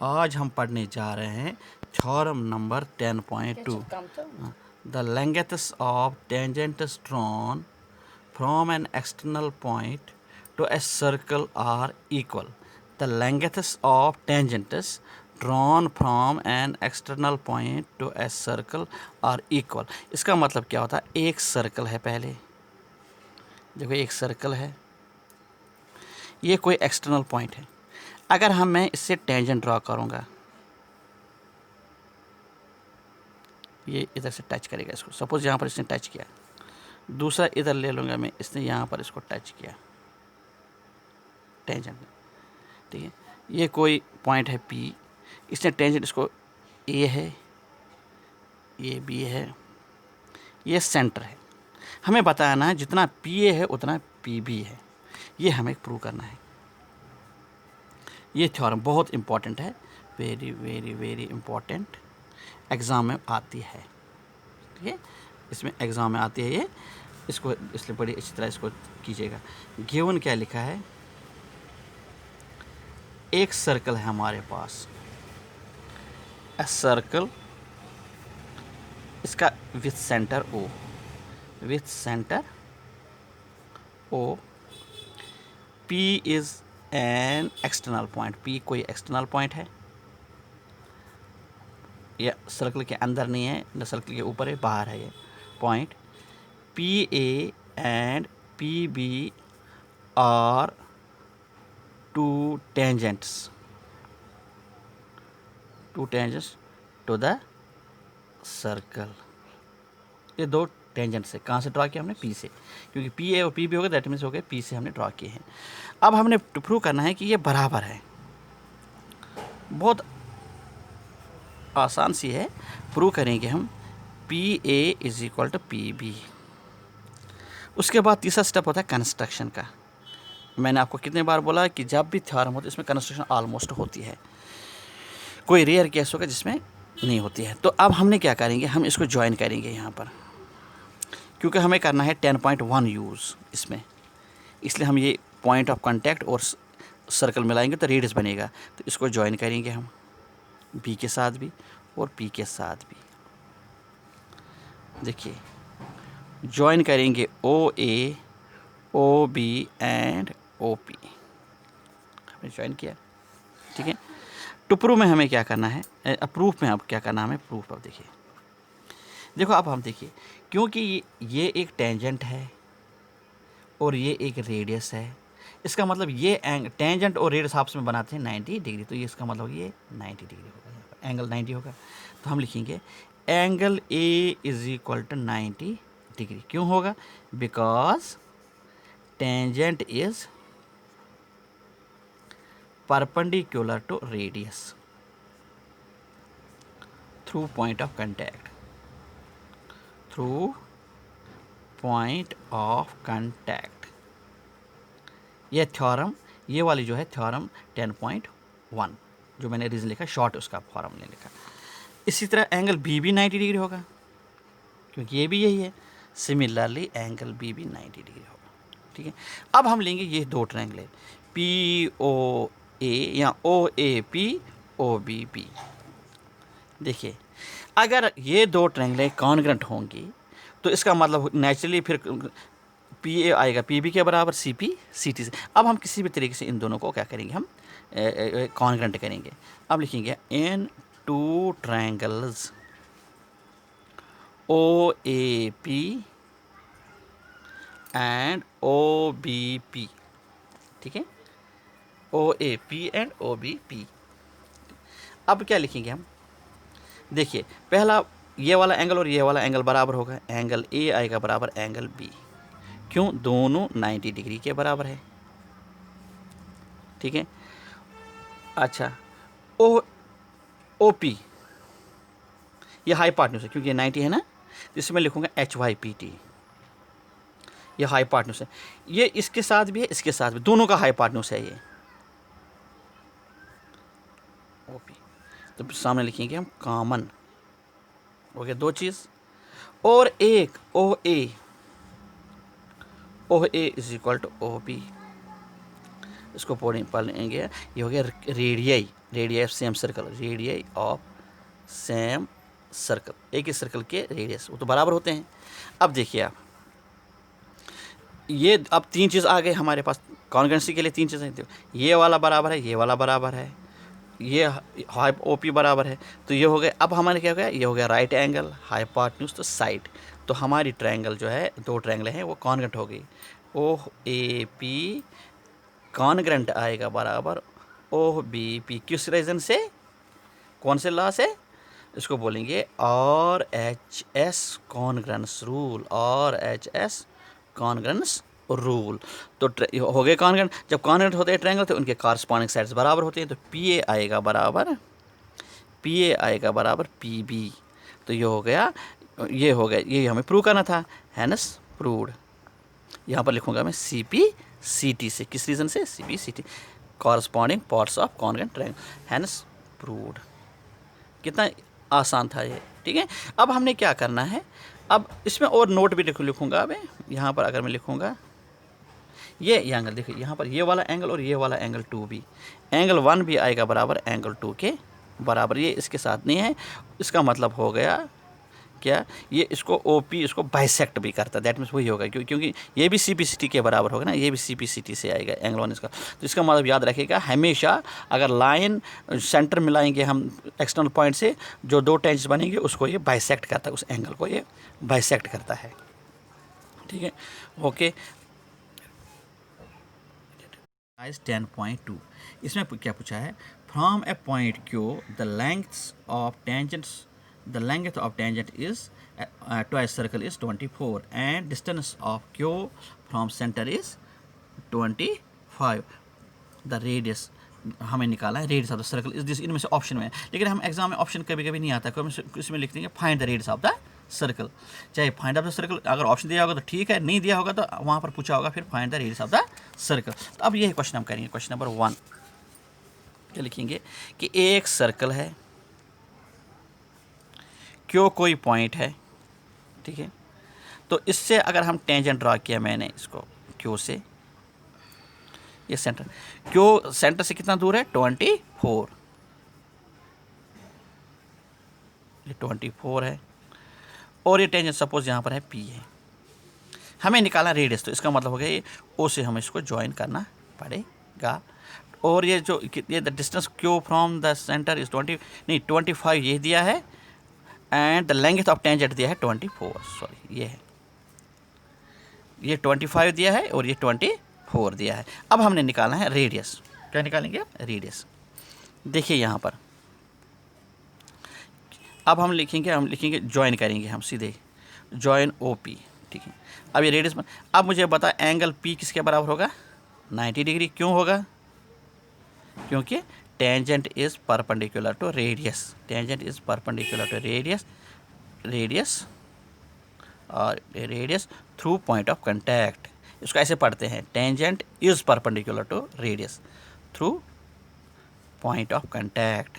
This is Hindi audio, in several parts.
आज हम पढ़ने जा रहे हैं theorem number 10.2। The lengths of tangents drawn from an external point to a circle are equal. The lengths of tangents drawn from an external point to a circle are equal. इसका मतलब क्या होता है? एक सर्कल है, पहले देखो एक सर्कल है, ये कोई एक्सटर्नल पॉइंट है। अगर मैं इससे टेंजेंट ड्रॉ करूँगा, ये इधर से टच करेगा इसको, सपोज यहाँ पर इसने टच किया, दूसरा इधर ले लूँगा मैं, इसने यहाँ पर इसको टच किया टेंजेंट, ठीक है। ये कोई पॉइंट है P, इसने टेंजेंट, इसको A है, ये B है, ये सेंटर है। हमें बताना है जितना PA है उतना PB है, ये हमें प्रूव करना है। ये थ्योरम बहुत इम्पॉर्टेंट है, very very very important, exam में आती है, ठीक है। इसमें एग्ज़ाम में आती है ये, इसको इसलिए बड़ी अच्छी तरह इसको कीजिएगा। गिवन क्या लिखा है? एक सर्कल है हमारे पास, ए सर्कल, इसका with centre O, with centre O, P is an external point, P कोई एक्सटर्नल पॉइंट है, या सर्कल के अंदर नहीं है न सर्कल के ऊपर है, बाहर है ये point. PA and PB are two tangents to the circle. ये दो टेंजेंट्स है, कहाँ से ड्रॉ किया हमने? P से, क्योंकि PA और PB हो गए, दैट मीन्स हो गए P से हमने ड्रॉ किए हैं। अब हमने प्रूव करना है कि ये बराबर है। बहुत आसान सी है, प्रूव करेंगे हम PA is equal to PB। उसके बाद तीसरा स्टेप होता है कंस्ट्रक्शन का। मैंने आपको कितने बार बोला कि जब भी थ्योरम होता है इसमें कंस्ट्रक्शन ऑलमोस्ट होती है, कोई रेयर केस होगा जिसमें नहीं होती है। तो अब हमने क्या करेंगे, हम इसको ज्वाइन करेंगे यहाँ पर, क्योंकि हमें करना है 10.1 यूज़ इसमें, इसलिए हम ये पॉइंट ऑफ कांटेक्ट और सर्कल मिलाएंगे तो रेडियस बनेगा। तो इसको ज्वाइन करेंगे हम B के साथ भी और P के साथ भी। देखिए ज्वाइन करेंगे OA, OB एंड OP, हमने ज्वाइन किया, ठीक है। टू प्रूव में हमें क्या करना है, प्रूफ में अब क्या करना है हमें, प्रूफ। अब देखो अब हम देखिए, क्योंकि ये एक टेंजेंट है और ये एक रेडियस है, इसका मतलब ये टेंजेंट और रेडियस आपस में बनाते हैं 90 डिग्री, तो ये इसका मतलब ये 90 डिग्री होगा, यहाँ पर एंगल 90 होगा। तो हम लिखेंगे angle A is equal to 90 degree. क्यों होगा? Because tangent is perpendicular to radius through point of contact, through point of contact. यह थ्योरम, ये वाली जो है थ्योरम 10.1 जो मैंने रीजन लिखा, शॉर्ट उसका फॉर्म ने लिखा। इसी तरह एंगल B भी 90 डिग्री होगा, क्योंकि ये भी यही है। सिमिलरली एंगल B भी 90 डिग्री होगा, ठीक है। अब हम लेंगे ये दो ट्रायंगल POA या OAP OBP। देखिए अगर ये दो ट्रायंगल कॉन्ग्रुएंट होंगी तो इसका मतलब नेचुरली फिर PA आएगा PB के बराबर, CP CT से। अब हम किसी भी तरीके से इन दोनों को क्या करेंगे, हम कॉन्ग्रुएंट करेंगे। अब लिखेंगे in two triangles OAP and OBP, ठीक है, OAP एंड OBP। अब क्या लिखेंगे हम? देखिए पहला ये वाला एंगल और ये वाला एंगल बराबर होगा, एंगल A आएगा बराबर एंगल B। क्यों? दोनों 90 डिग्री के बराबर है, ठीक है। अच्छा OP ये हाइपोटेन्यूज है, क्योंकि ये 90 है ना, तो इसमें लिखूंगा HYPT, ये हाइपोटेन्यूज है। ये इसके साथ भी है, इसके साथ भी, दोनों का हाइपोटेन्यूज है ये OP। तो सामने लिखेंगे हम कॉमन, हो गया दो चीज़। और एक OA is equal to OB, इसको पढ़ लेंगे, ये हो गया radii, radius of same circle, radius of same circle, एक ही सर्कल के रेडियस वो तो बराबर होते हैं। अब देखिए आप, ये अब तीन चीज़ आ गए हमारे पास कॉन्ग्रुएंसी के लिए, तीन चीज़ें थी, ये वाला बराबर है, ये वाला बराबर है, ये OP बराबर है, तो ये हो गए। अब हमारे क्या हो गया, ये हो गया राइट एंगल, हाइपोटेन्यूज तो साइड, तो हमारी ट्रायंगल जो है, दो ट्रायंगल हैं वो कॉन्ग्रुएंट हो गई। OAP कॉन्ग्रुएंट आएगा बराबर OBP, किस रीज़न से, कौन से लॉ से, इसको बोलेंगे RHS congruence rule, RHS congruence rule. तो हो गए कॉन्ग्रुएंट, जब कॉन्ग्रुएंट होते हैं ट्रायंगल तो उनके कॉरस्पॉन्डिंग साइड्स बराबर होते हैं, तो PA आएगा बराबर PB। तो ये हो गया, ये हमें प्रूव करना था, हैंस प्रूव्ड। यहाँ पर लिखूंगा मैं CPCT से, किस रीज़न से, CPCT corresponding parts of congruent triangle, hence proved. कितना आसान था ये, ठीक है। अब हमने क्या करना है, अब इसमें और नोट भी लिखूंगा अब यहाँ पर, अगर मैं लिखूंगा ये एंगल, देखिए यहाँ पर ये वाला एंगल और ये वाला एंगल 2B, एंगल 1 भी आएगा बराबर एंगल 2 के बराबर, ये इसके साथ नहीं है, इसका मतलब हो गया क्या, ये इसको OP इसको बाइसेक्ट भी करता है, दैट मीन्स वही होगा, क्योंकि ये भी CPCT के बराबर होगा ना, ये भी CPCT से आएगा एंगल 1 इसका, तो इसका मतलब याद रखिएगा हमेशा, अगर लाइन सेंटर मिलाएंगे हम एक्सटर्नल पॉइंट से, जो दो टेंजेंट्स बनेंगे उसको ये बाइसेक्ट करता है, उस एंगल को ये बाइसेक्ट करता है, ठीक है। ओके, 10.2 इसमें क्या पूछा है, from A point Q the length of tangent is to a circle is 24 and distance of Q from center is 25, the radius हमें निकाला है, रेडियस ऑफ द सर्कल इस दिस, इनमें से ऑप्शन में है, लेकिन हम एग्जाम में ऑप्शन कभी कभी नहीं आता, कभी इसमें लिख देंगे find the radius of the circle, चाहे फाइंड ऑफ द सर्कल अगर ऑप्शन दिया होगा तो ठीक है, नहीं दिया होगा तो वहाँ पर पूछा होगा फिर find the radius of the circle. तो अब ये क्वेश्चन हम करेंगे, क्वेश्चन नंबर 1 क्या लिखेंगे कि एक सर्कल है, क्यों कोई पॉइंट है, ठीक है, तो इससे अगर हम टेंजेंट ड्रा किया मैंने इसको क्यू से, ये सेंटर, क्यों सेंटर से कितना दूर है 24, ये 24 है, और ये टेंजेंट सपोज यहाँ पर है P है, हमें निकाला रेडियस, तो इसका मतलब हो गया ये O से हमें इसको ज्वाइन करना पड़ेगा, और ये जो ये the distance Q from the centre is 25 ये दिया है, and the length of tangent दिया है 24, सॉरी ये है, ये 25 दिया है और ये 24 दिया है। अब हमने निकालना है रेडियस, क्या निकालेंगे रेडियस, देखिए यहाँ पर, अब हम लिखेंगे ज्वाइन करेंगे हम सीधे, ज्वाइन OP, ठीक है। अब ये रेडियस, अब मुझे बता एंगल P किसके बराबर होगा, 90 डिग्री, क्यों होगा, क्योंकि tangent is perpendicular to radius, tangent is perpendicular to radius और radius through point of contact, इसको ऐसे पढ़ते हैं, tangent is perpendicular to radius through point of contact,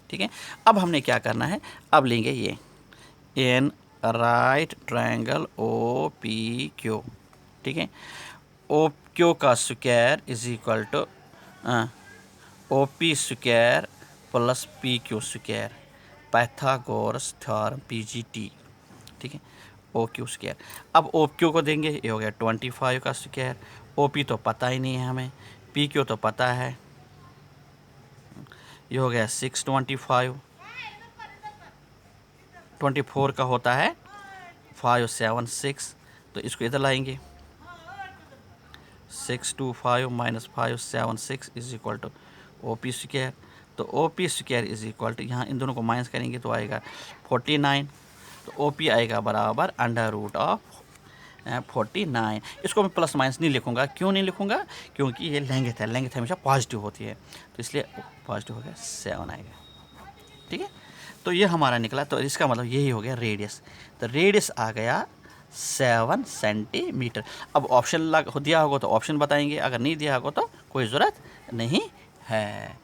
ठीक है। अब हमने क्या करना है, अब लेंगे ये इन राइट ट्रायंगल OPQ, ठीक है, OQ का square is equal to OP square plus PQ square, Pythagoras theorem PGT, ठीक है, OQ स्क्वायर। अब OQ को देंगे, ये हो गया 25 का स्क्वायर, OP तो पता ही नहीं है हमें, PQ तो पता है, ये हो गया 625, 24 का होता है 576, तो इसको इधर लाएंगे, 625 minus 576 is equal to OP square, तो OP square is equal to, यहाँ इन दोनों को माइनस करेंगे तो आएगा 49, तो OP आएगा बराबर अंडर रूट ऑफ 49। इसको मैं प्लस माइनस नहीं लिखूंगा, क्यों नहीं लिखूंगा, क्योंकि ये लेंथ है, लेंथ हमेशा पॉजिटिव होती है, तो इसलिए पॉजिटिव हो गया 7 आएगा, ठीक है। तो ये हमारा निकला, तो इसका मतलब यही हो गया रेडियस, तो रेडियस आ गया 7 सेंटीमीटर। अब ऑप्शन दिया होगा तो ऑप्शन बताएंगे, अगर नहीं दिया होगा तो कोई ज़रूरत नहीं है।